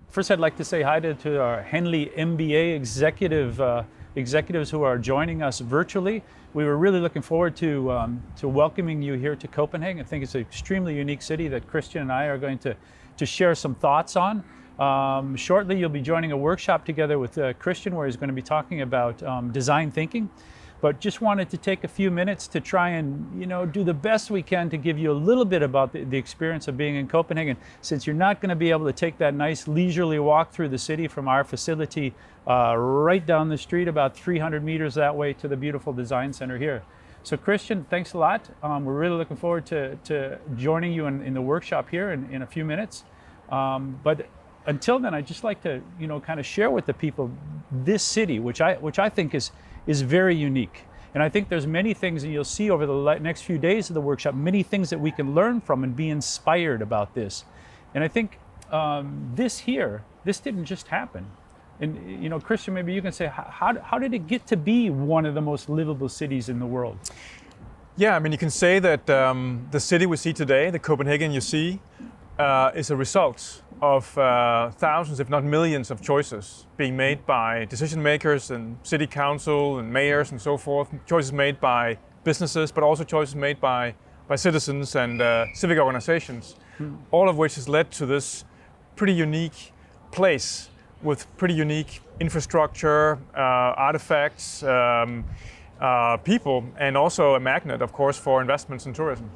First, I'd like to say hi to our Henley MBA executives who are joining us virtually. We were really looking forward to welcoming you here to Copenhagen. I think it's an extremely unique city that Christian and I are going to share some thoughts on. Shortly, you'll be joining a workshop together with Christian, where he's going to be talking about design thinking. But just wanted to take a few minutes to try and do the best we can to give you a little bit about the experience of being in Copenhagen, since you're not going to be able to take that nice leisurely walk through the city from our facility right down the street, about 300 meters that way, to the beautiful design center here. So Christian, thanks a lot. We're really looking forward to joining you in the workshop here in a few minutes. But until then, I'd just like to kind of share with the people this city, which I think is very unique. And I think there's many things that you'll see over the next few days of the workshop, many things that we can learn from and be inspired about this. And I think this didn't just happen. And Christian, maybe you can say, how did it get to be one of the most livable cities in the world? Yeah, I mean, you can say that the city we see today, the Copenhagen you see, is a result of thousands, if not millions, of choices being made by decision makers and city council and mayors and so forth. Choices made by businesses, but also choices made by citizens and civic organizations. All of which has led to this pretty unique place with pretty unique infrastructure, artifacts, people, and also a magnet, of course, for investments in tourism.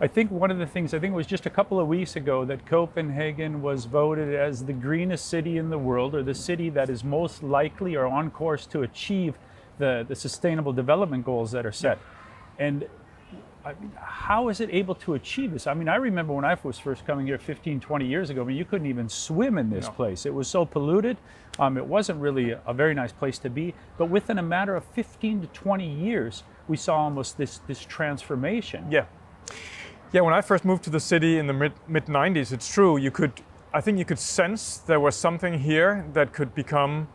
I think one of the things, it was just a couple of weeks ago that Copenhagen was voted as the greenest city in the world, or the city that is most likely or on course to achieve the sustainable development goals that are set. And I mean, how is it able to achieve this? I mean, I remember when I was first coming here 15, 20 years ago, I mean, you couldn't even swim in this place. It was so polluted. It wasn't really a very nice place to be. But within a matter of 15 to 20 years, we saw almost this transformation. Yeah, when I first moved to the city in the mid-90s, it's true, I think you could sense there was something here that could become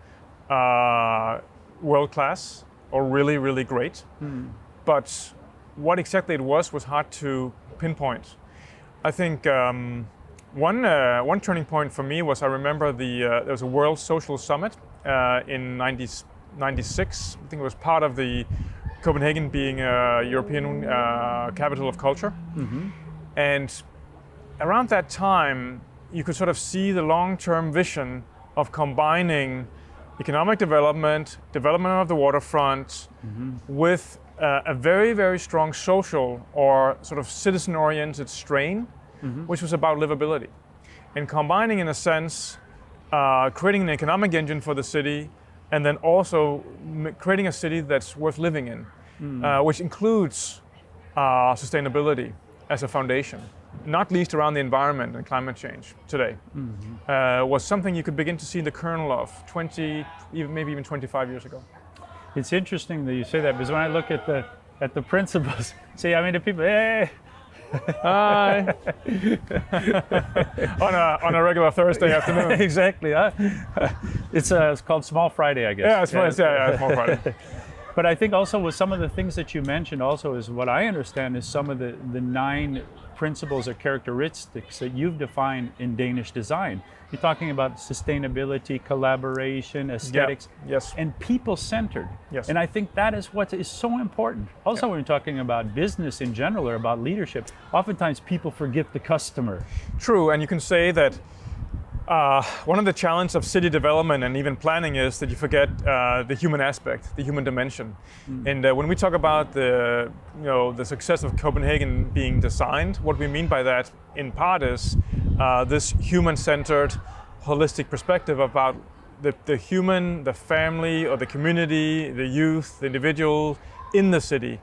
world-class or really, really great. But what exactly it was hard to pinpoint. I think one turning point for me was, I remember there was a World Social Summit in 96. I think it was part of the Copenhagen being a European capital of culture. And around that time, you could sort of see the long-term vision of combining economic development of the waterfront, with a very, very strong social or sort of citizen-oriented strain, which was about livability. And combining, in a sense, creating an economic engine for the city, and then also creating a city that's worth living in, which includes sustainability as a foundation, not least around the environment and climate change today, was something you could begin to see the kernel of 20, maybe even 25 years ago. It's interesting that you say that, because when I look at the principles, see, I mean, the people, hey! Hi. on a regular Thursday afternoon. Exactly. It's called Small Friday, I guess. Yeah, Small Friday. But I think also with some of the things that you mentioned also is what I understand is some of the 9 principles or characteristics that you've defined in Danish design. You're talking about sustainability, collaboration, aesthetics, and people-centered. Yes. And I think that is what is so important. Also, when you're talking about business in general or about leadership, oftentimes people forget the customer. True, and you can say that one of the challenges of city development and even planning is that you forget the human aspect, the human dimension. And when we talk about the success of Copenhagen being designed, what we mean by that in part is this human-centered, holistic perspective about the human, the family, or the community, the youth, the individual in the city.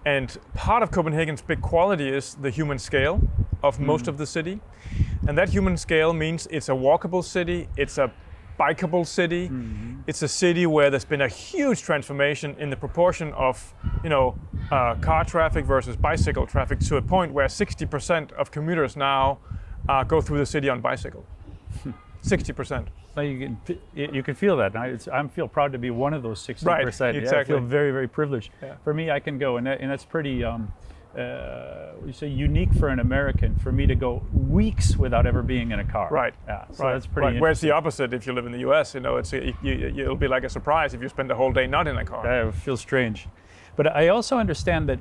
And part of Copenhagen's big quality is the human scale of most of the city. And that human scale means it's a walkable city, it's a bikeable city, it's a city where there's been a huge transformation in the proportion of car traffic versus bicycle traffic, to a point where 60% of commuters now go through the city on bicycle. 60%. So you can feel that. I feel proud to be one of those 60%. Right, exactly. I feel very, very privileged. Yeah. For me, I can go, and that's pretty you say unique for an American for me to go weeks without ever being in a car. Right. Yeah. So right. that's pretty right. Whereas the interesting. opposite, if you live in the U.S., it'll be like a surprise if you spend the whole day not in a car. That feels strange. But I also understand that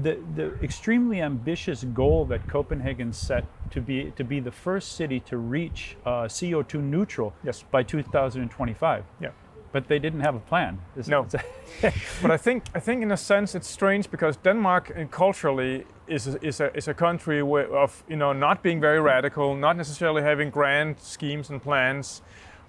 the extremely ambitious goal that Copenhagen set to be the first city to reach CO2 neutral Yes. by 2025. Yeah. But they didn't have a plan. No. But I think in a sense it's strange because Denmark culturally is a country of not being very radical, not necessarily having grand schemes and plans,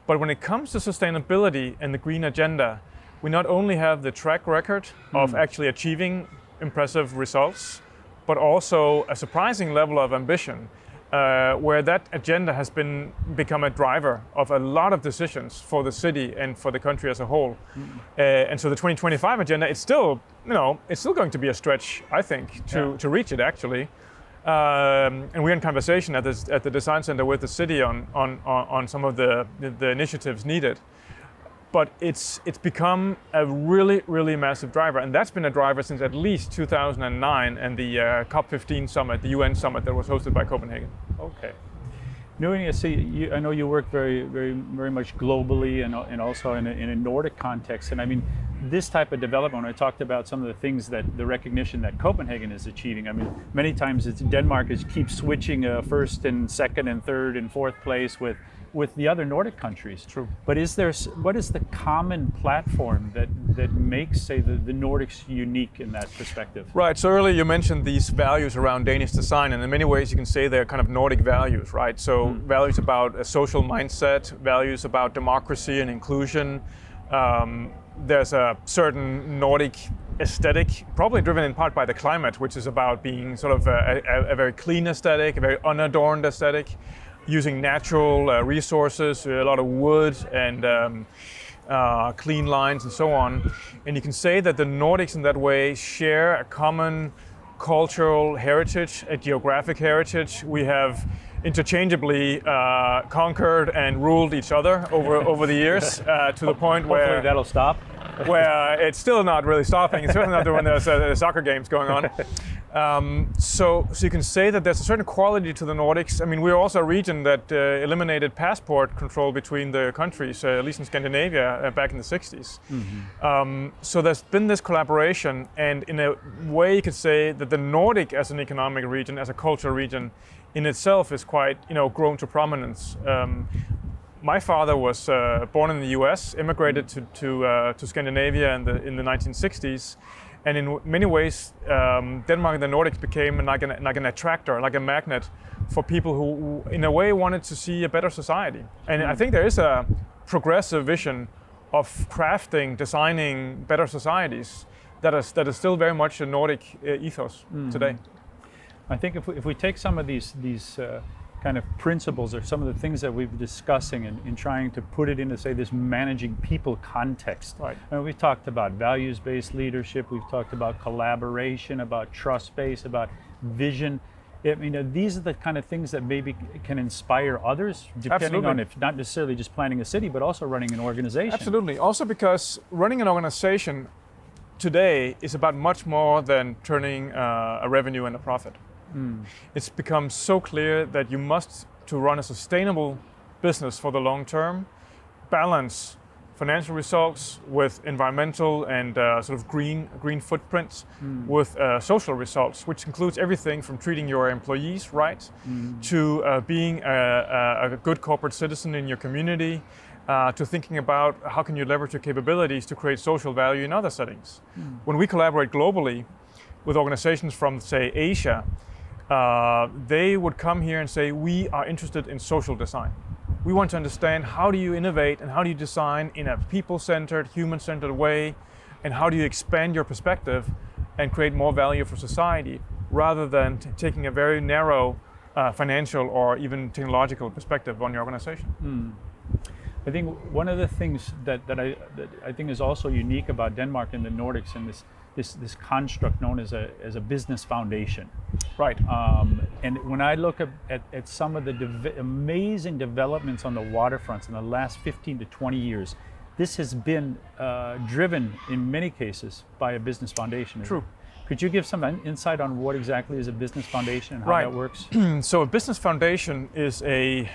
but when it comes to sustainability and the green agenda, we not only have the track record of actually achieving impressive results, but also a surprising level of ambition, where that agenda has become a driver of a lot of decisions for the city and for the country as a whole. And so the 2025 agenda, it's still going to be a stretch, I think, to reach it actually. And we're in conversation at the design center with the city on some of the initiatives needed. But it's become a really, really massive driver. And that's been a driver since at least 2009 and the COP15 summit, the UN summit that was hosted by Copenhagen. Okay. Knowing, I know you work very, very, very much globally and also in a Nordic context. And I mean, this type of development, when I talked about some of the things that the recognition that Copenhagen is achieving, I mean, many times Denmark keeps switching first and second and third and fourth place with the other Nordic countries. True. But what is the common platform that makes, say, the Nordics unique in that perspective? Right, so earlier you mentioned these values around Danish design, and in many ways you can say they're kind of Nordic values, right? So values about a social mindset, values about democracy and inclusion. There's a certain Nordic aesthetic, probably driven in part by the climate, which is about being sort of a very clean aesthetic, a very unadorned aesthetic, using natural resources, a lot of wood and clean lines and so on. And you can say that the Nordics in that way share a common cultural heritage, a geographic heritage. We have interchangeably conquered and ruled each other over the years to the point where... Hopefully that'll stop. Where it's still not really stopping. It's certainly not when there's soccer games going on. So you can say that there's a certain quality to the Nordics. I mean, we're also a region that eliminated passport control between the countries, at least in Scandinavia, back in the 60s. So there's been this collaboration, and in a way you could say that the Nordic as an economic region, as a cultural region, in itself is quite, grown to prominence. My father was born in the U.S., immigrated to Scandinavia in the 1960s, and in many ways, Denmark and the Nordics became like an attractor, like a magnet for people who, in a way, wanted to see a better society. And I think there is a progressive vision of crafting, designing better societies that is still very much a Nordic ethos today. I think if we take some of these kind of principles or some of the things that we've been discussing in trying to put it into, say, this managing people context. Right. We've talked about values-based leadership, we've talked about collaboration, about trust-based, about vision. I mean, these are the kind of things that maybe can inspire others, depending on if not necessarily just planning a city, but also running an organization. Absolutely. Also because running an organization today is about much more than turning a revenue and a profit. It's become so clear that you must, to run a sustainable business for the long term, balance financial results with environmental and sort of green footprints with social results, which includes everything from treating your employees right to being a good corporate citizen in your community, to thinking about how can you leverage your capabilities to create social value in other settings. When we collaborate globally with organizations from, say, Asia, they would come here and say, we are interested in social design. We want to understand how do you innovate and how do you design in a people-centered, human-centered way, and how do you expand your perspective and create more value for society, rather than taking a very narrow financial or even technological perspective on your organization. I think one of the things that I think is also unique about Denmark and the Nordics and this construct known as a business foundation. Right. And when I look at some of the amazing developments on the waterfronts in the last 15 to 20 years, this has been driven in many cases by a business foundation. True. Could you give some insight on what exactly is a business foundation and how Right. that works? So a business foundation is a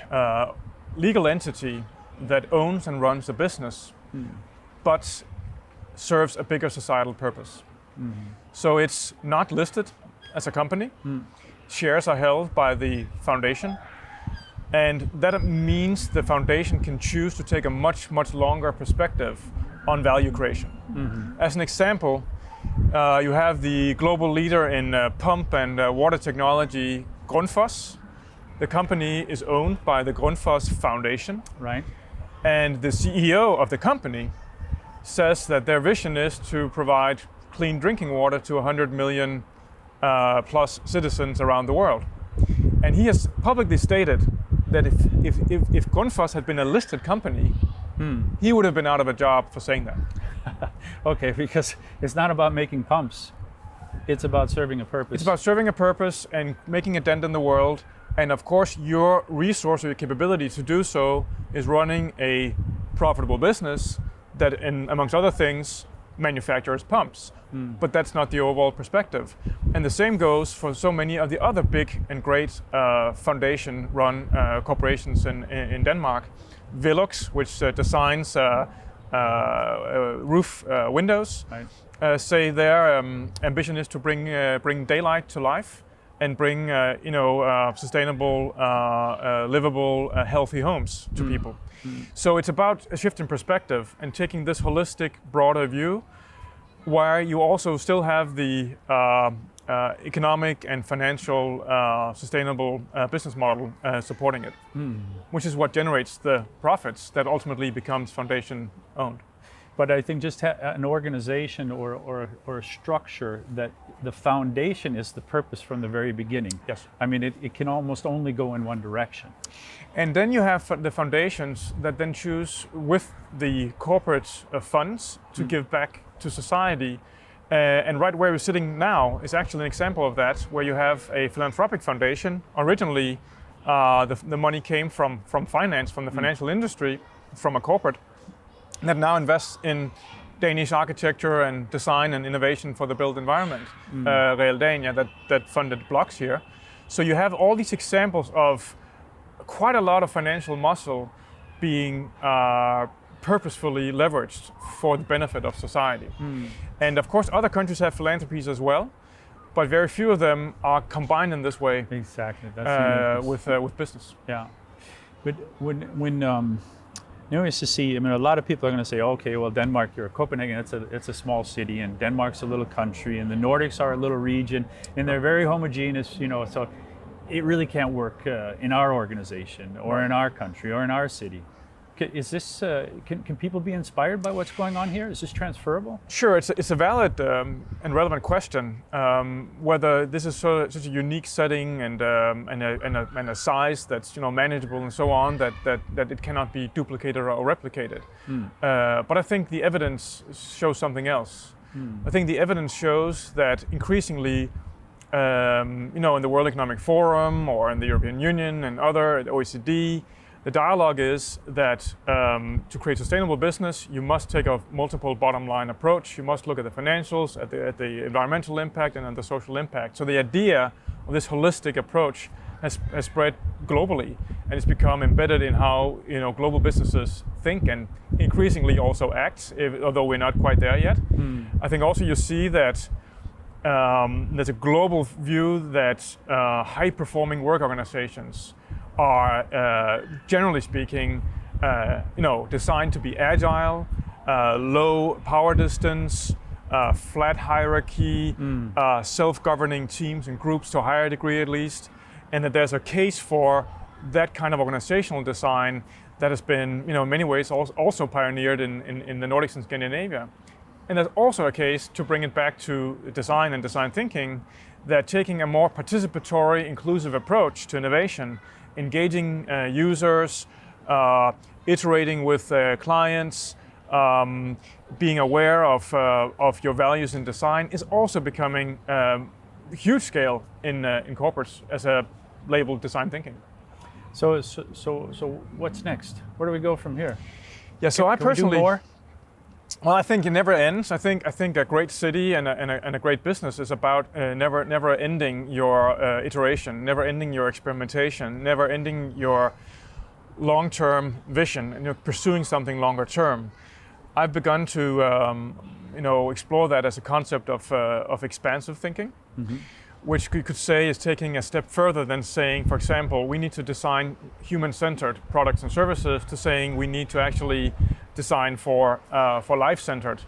legal entity that owns and runs a business, but serves a bigger societal purpose. So it's not listed as a company. Shares are held by the foundation, and that means the foundation can choose to take a much, much longer perspective on value creation. As an example, you have the global leader in pump and water technology, Grundfos. The company is owned by the Grundfos Foundation. Right. And the CEO of the company says that their vision is to provide clean drinking water to 100 million plus citizens around the world. And he has publicly stated that if Grundfos had been a listed company, he would have been out of a job for saying that. Okay, because it's not about making pumps. It's about serving a purpose. It's about serving a purpose and making a dent in the world. And of course, your resource or your capability to do so is running a profitable business that, amongst other things, manufactures pumps. But that's not the overall perspective. And the same goes for so many of the other big and great foundation-run corporations in Denmark. Velux, which designs roof windows, Right. say their ambition is to bring daylight to life and bring sustainable, livable, healthy homes to people. So it's about a shift in perspective and taking this holistic, broader view, where you also still have the economic and financial sustainable business model supporting it, which is what generates the profits that ultimately becomes foundation owned. But I think just an organization or a structure that the foundation is the purpose from the very beginning. Yes. I mean, it can almost only go in one direction. And then you have the foundations that then choose with the corporate funds to give back to society. And right where we're sitting now is actually an example of that, where you have a philanthropic foundation. Originally, the money came from finance, from the financial industry, from a corporate, that now invests in Danish architecture and design and innovation for the built environment. Realdania that funded blocks here. So you have all these examples of quite a lot of financial muscle being purposefully leveraged for the benefit of society. And of course, other countries have philanthropies as well, but very few of them are combined in this way. Exactly. That's with business. Yeah. But when nice to see. I mean, a lot of people are going to say, okay, well, Denmark, you're Copenhagen, it's a small city, and Denmark's a little country, and the Nordics are a little region, and they're very homogeneous, so it really can't work in our organization or in our country or in our city. Is this, can people be inspired by what's going on here? Is this transferable? Sure, it's a valid and relevant question. Whether this is such a unique setting and a size that's manageable and so on that it cannot be duplicated or replicated. But I think the evidence shows something else. I think the evidence shows that increasingly, in the World Economic Forum or in the European Union and other, the OECD, the dialogue is that to create sustainable business, you must take a multiple bottom line approach. You must look at the financials, at the environmental impact, and at the social impact. So the idea of this holistic approach has spread globally, and it's become embedded in how global businesses think and increasingly also act, although we're not quite there yet. I think also you see that there's a global view that high-performing work organizations are, generally speaking, designed to be agile, low power distance, flat hierarchy, self-governing teams and groups to a higher degree at least, and that there's a case for that kind of organizational design that has been, in many ways also pioneered in the Nordics and Scandinavia. And there's also a case to bring it back to design and design thinking, that taking a more participatory, inclusive approach to innovation, engaging users, iterating with clients, being aware of your values in design is also becoming huge scale in corporates as a labeled design thinking. So what's next? Where do we go from here? Yeah, so I personally. Can we do more? Well, I think it never ends. I think a great city and a great business is about never ending your iteration, never ending your experimentation, never ending your long-term vision, and you're pursuing something longer term. I've begun to explore that as a concept of expansive thinking, which you could say is taking a step further than saying, for example, we need to design human-centered products and services, to saying we need to actually design for life-centered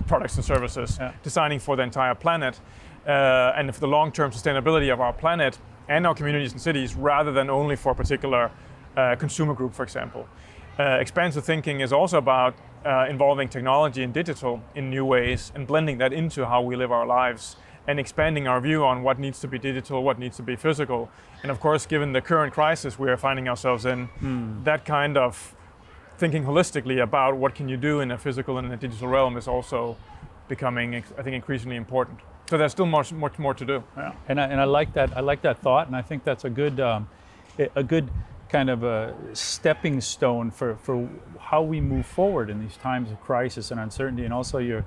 products and services, designing for the entire planet, and for the long-term sustainability of our planet and our communities and cities, rather than only for a particular consumer group, for example. Expansive thinking is also about involving technology and digital in new ways and blending that into how we live our lives, and expanding our view on what needs to be digital, what needs to be physical. And of course, given the current crisis we are finding ourselves in, that kind of thinking holistically about what can you do in a physical and a digital realm is also becoming, I think, increasingly important. So there's still much more to do. Yeah. And I like that. I like that thought, and I think that's a good kind of a stepping stone for how we move forward in these times of crisis and uncertainty. And also your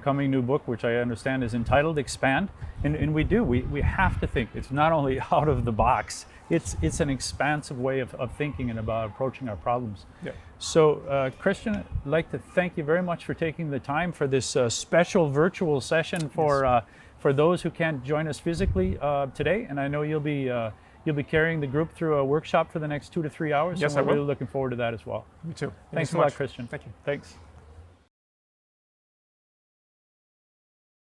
coming new book, which I understand is entitled Expand, and we have to think. It's not only out of the box, it's an expansive way of thinking and about approaching our problems. Yeah. So Christian, I'd like to thank you very much for taking the time for this special virtual session for those who can't join us physically today. And I know you'll be carrying the group through a workshop for the next 2 to 3 hours. Yes, and we're I will. really looking forward to that as well. Me too. Thanks so a lot, much. Christian. Thank you. Thanks.